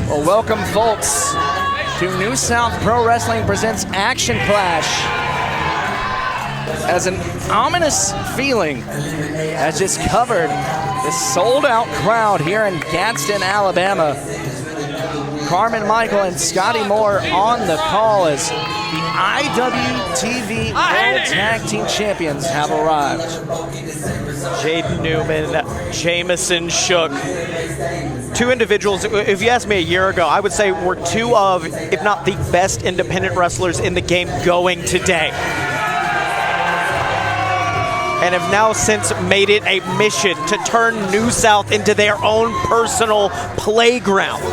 Well, welcome, folks, to New South Pro Wrestling presents Action Clash. As an ominous feeling has just covered this sold-out crowd here in Gadsden, Alabama. Carmen Michael and Scottye Moore on the call as the IWTV World Tag Team Champions have arrived. Jaden Newman Jamesen shook. Two individuals, if you asked me a year ago, I would say were two of, if not the best independent wrestlers in the game going today. And have now since made it a mission to turn New South into their own personal playground.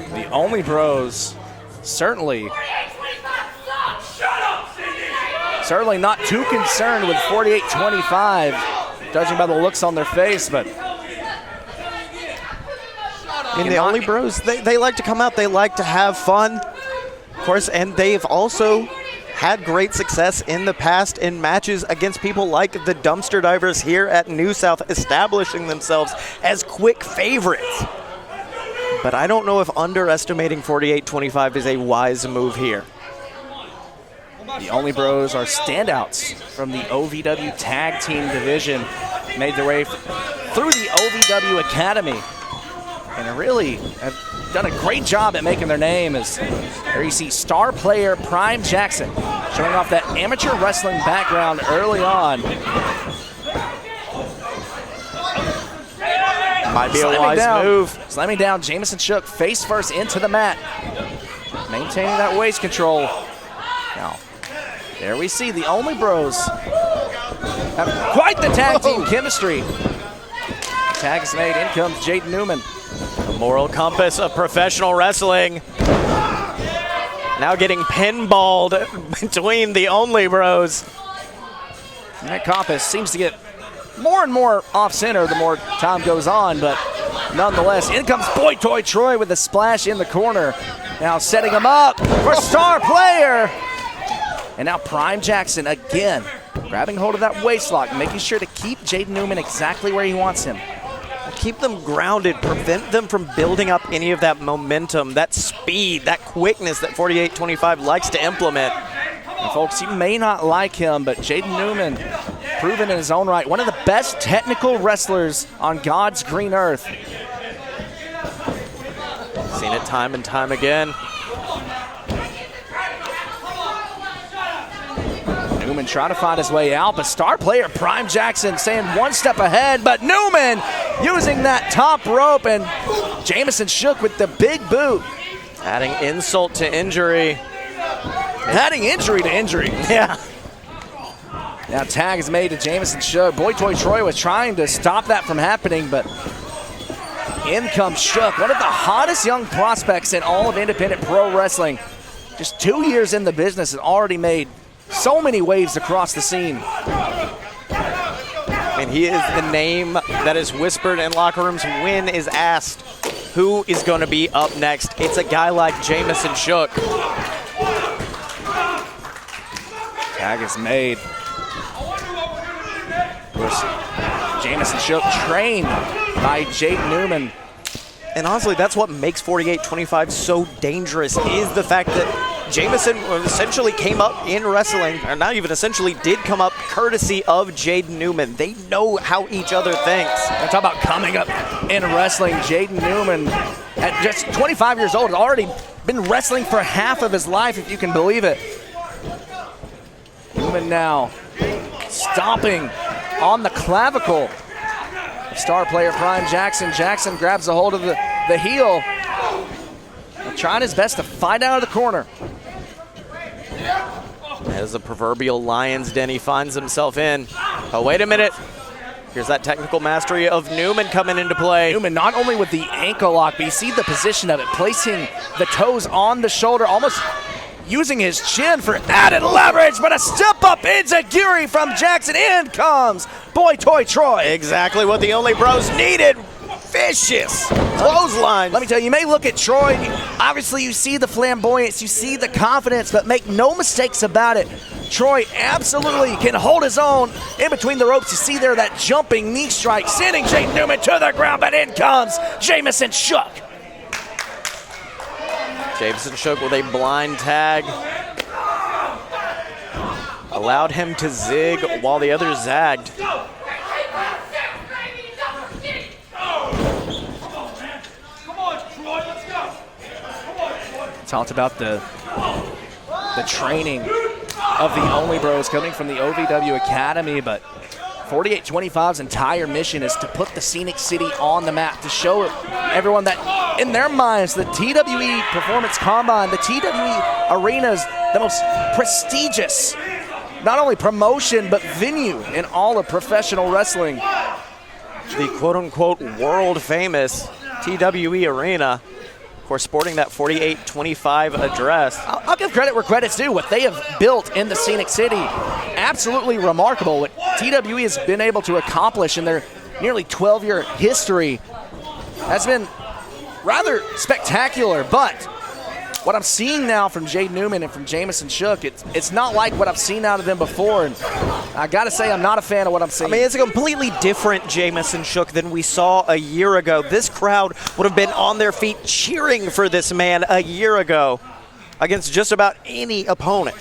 The OnlyBros certainly not too concerned with 48-25, judging by the looks on their face, but in the OnlyBros, they like to come out, they like to have fun, of course, and they've also had great success in the past in matches against people like the Dumpster Divers here at New South, establishing themselves as quick favorites. But I don't know if underestimating 48-25 is a wise move here. The OnlyBros are standouts from the OVW Tag Team Division, made their way through the OVW Academy, and really have done a great job at making their name. As there you see star player Prime Jackson showing off that amateur wrestling background early on. Might be a wise move. Slamming down, Jamesen shook face first into the mat, maintaining that waist control. Now, there we see the OnlyBros have quite the tag team chemistry. Tag is made, in comes Jaden Newman. The moral compass of professional wrestling. Now getting pinballed between the OnlyBros. And that compass seems to get more and more off-center the more time goes on, but nonetheless, in comes Boy Toy Troy with a splash in the corner. Now setting him up for star player. And now Prime Jackson again grabbing hold of that waistlock, making sure to keep Jaden Newman exactly where he wants him. Keep them grounded, prevent them from building up any of that momentum, that speed, that quickness that 48-25 likes to implement. And folks, you may not like him, but Jaden Newman, proven in his own right, one of the best technical wrestlers on God's green earth. Seen it time and time again. Newman trying to find his way out, but star player Prime Jackson saying one step ahead, but Newman using that top rope, and Jamesen shook with the big boot. Adding insult to injury. Adding injury to injury. Yeah. Now tag is made to Jamesen shook. Boy Toy Troy was trying to stop that from happening, but in comes Shook, one of the hottest young prospects in all of independent pro wrestling. Just 2 years in the business and already made so many waves across the scene. And he is the name that is whispered in locker rooms when is asked who is going to be up next. It's a guy like Jamesen Shook. Tag is made. Of course, Jamesen Shook trained by Jaden Newman. And honestly, that's what makes 48-25 so dangerous, is the fact that Jamesen essentially came up in wrestling, or not even essentially, did come up courtesy of Jaden Newman. They know how each other thinks. And talk about coming up in wrestling. Jaden Newman, at just 25 years old, has already been wrestling for half of his life, if you can believe it. Newman now stomping on the clavicle. Star player Prime Jackson. Jackson grabs a hold of the heel, trying his best to find out of the corner. As the proverbial lion's den he finds himself in. Oh, wait a minute. Here's that technical mastery of Newman coming into play. Newman not only with the ankle lock, but you see the position of it, placing the toes on the shoulder, almost using his chin for added leverage, but a step-up enziguri from Jackson. In comes Boy Toy Troy. Exactly what the OnlyBros needed. vicious clothesline. Let me tell you, you may look at Troy. Obviously, you see the flamboyance, you see the confidence, but make no mistakes about it. Troy absolutely can hold his own in between the ropes. You see there that jumping knee strike, sending Jaden Newman to the ground, but in comes Jamesen Shook. Jamesen Shook with a blind tag. Allowed him to zig while the others zagged. Talked about the training of the OnlyBros coming from the OVW Academy, but 4825's entire mission is to put the Scenic City on the map, to show everyone that in their minds, the TWE Performance Combine, the TWE Arena is the most prestigious, not only promotion, but venue in all of professional wrestling. The quote-unquote world-famous TWE Arena. Of course, sporting that 4825 address. I'll give credit where credit's due. What they have built in the Scenic City, absolutely remarkable. What TWE has been able to accomplish in their nearly 12-year history has been rather spectacular. But what I'm seeing now from Jaden Newman and from Jamesen Shook, it's not like what I've seen out of them before. And I got to say, I'm not a fan of what I'm seeing. I mean, it's a completely different Jamesen Shook than we saw a year ago. This crowd would have been on their feet cheering for this man a year ago against just about any opponent.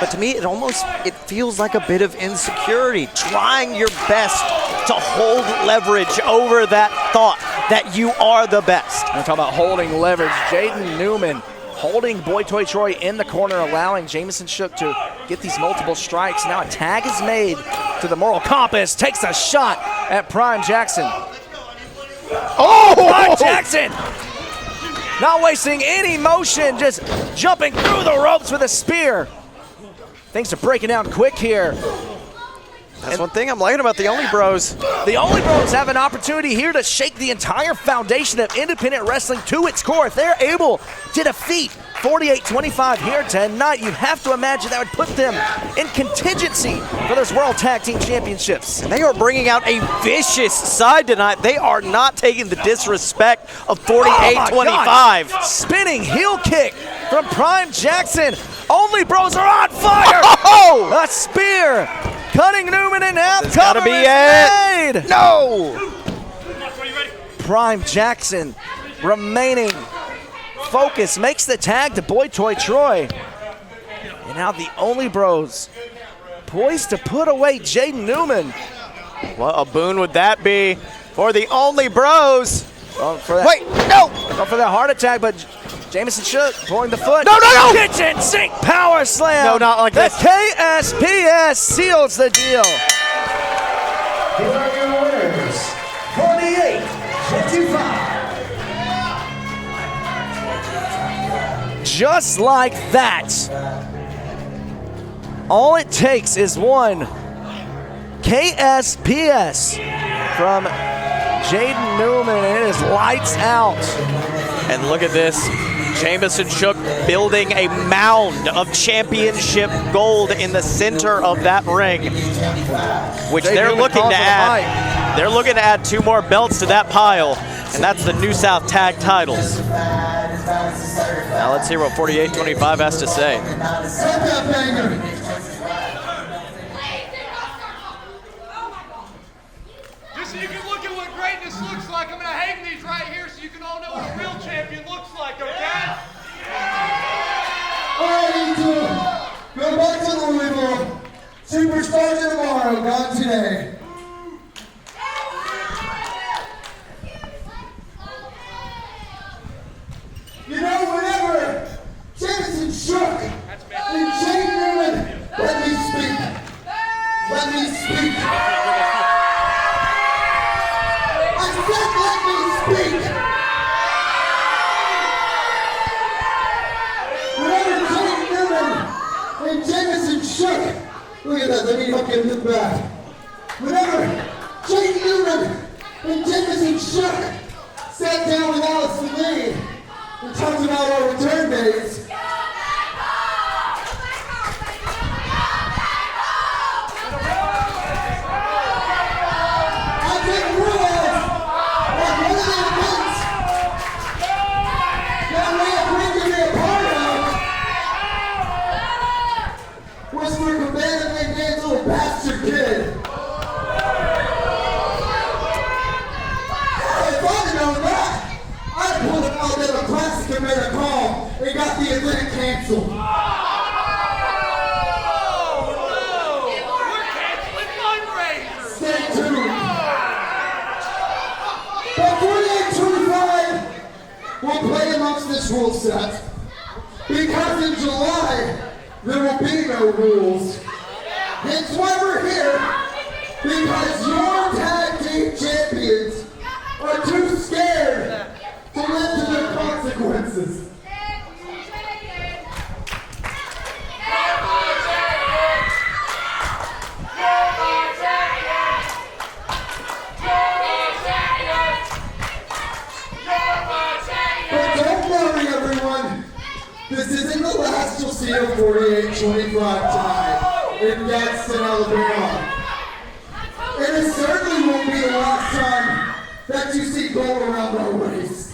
But to me, it feels like a bit of insecurity, trying your best to hold leverage over that thought that you are the best. We're talking about holding leverage. Jaden Newman holding Boy Toy Troy in the corner, allowing Jamesen Shook to get these multiple strikes. Now a tag is made to the moral compass, takes a shot at Prime Jackson. Oh! Prime Jackson! Not wasting any motion, just jumping through the ropes with a spear. Things are breaking down quick here. That's one thing I'm liking about the OnlyBros. The OnlyBros have an opportunity here to shake the entire foundation of independent wrestling to its core. If they're able to defeat 4825 here tonight, you have to imagine that would put them in contingency for those World Tag Team Championships. And they are bringing out a vicious side tonight. They are not taking the disrespect of 4825. Spinning heel kick from Prime Jackson. OnlyBros are on fire. Oh! A spear cutting Newman in half. That's gotta be it. No! Prime Jackson remaining focused, makes the tag to Boy Toy Troy. And now the OnlyBros poised to put away Jaden Newman. What a boon would that be for the OnlyBros? Wait, no! Going for that heart attack, but Jamesen Shook pulling the foot. No, no, no! Kitchen sink power slam. No, not like the this. KSPS seals the deal. Here are your winners, 48-25. Just like that. All it takes is one KSPS from Jaden Newman, and it is lights out. And look at this. Jamesen Shook building a mound of championship gold in the center of that ring, which they're looking to add. They're looking to add 2 more belts to that pile, and that's the New South Tag titles. Now let's hear what 4825 has to say. Just so you can look at what greatness looks like, I'm going to hang these right here so you can all know what a real champion looks like, okay? All right, you two, go back to Louisville. Superstars of tomorrow, gone today. You know, whenever Jamesen Shook and Jaden Newman, let me speak. Let me speak. I said let me speak. Whenever Jaden Newman and Jamesen Shook, look at that, let me help you look back. Whenever Jaden Newman and Jamesen Shook sat down with Allison Lee and talked about our return days, I didn't realize set. Because in July, there will be no rules. Hence why we're here. Because your tag team champions are too scared to live to their consequences. But don't worry, everyone. This isn't the last you'll see of 48-25 tonight in Gadsden, Alabama. And it certainly won't be the last time that you see gold around our waist.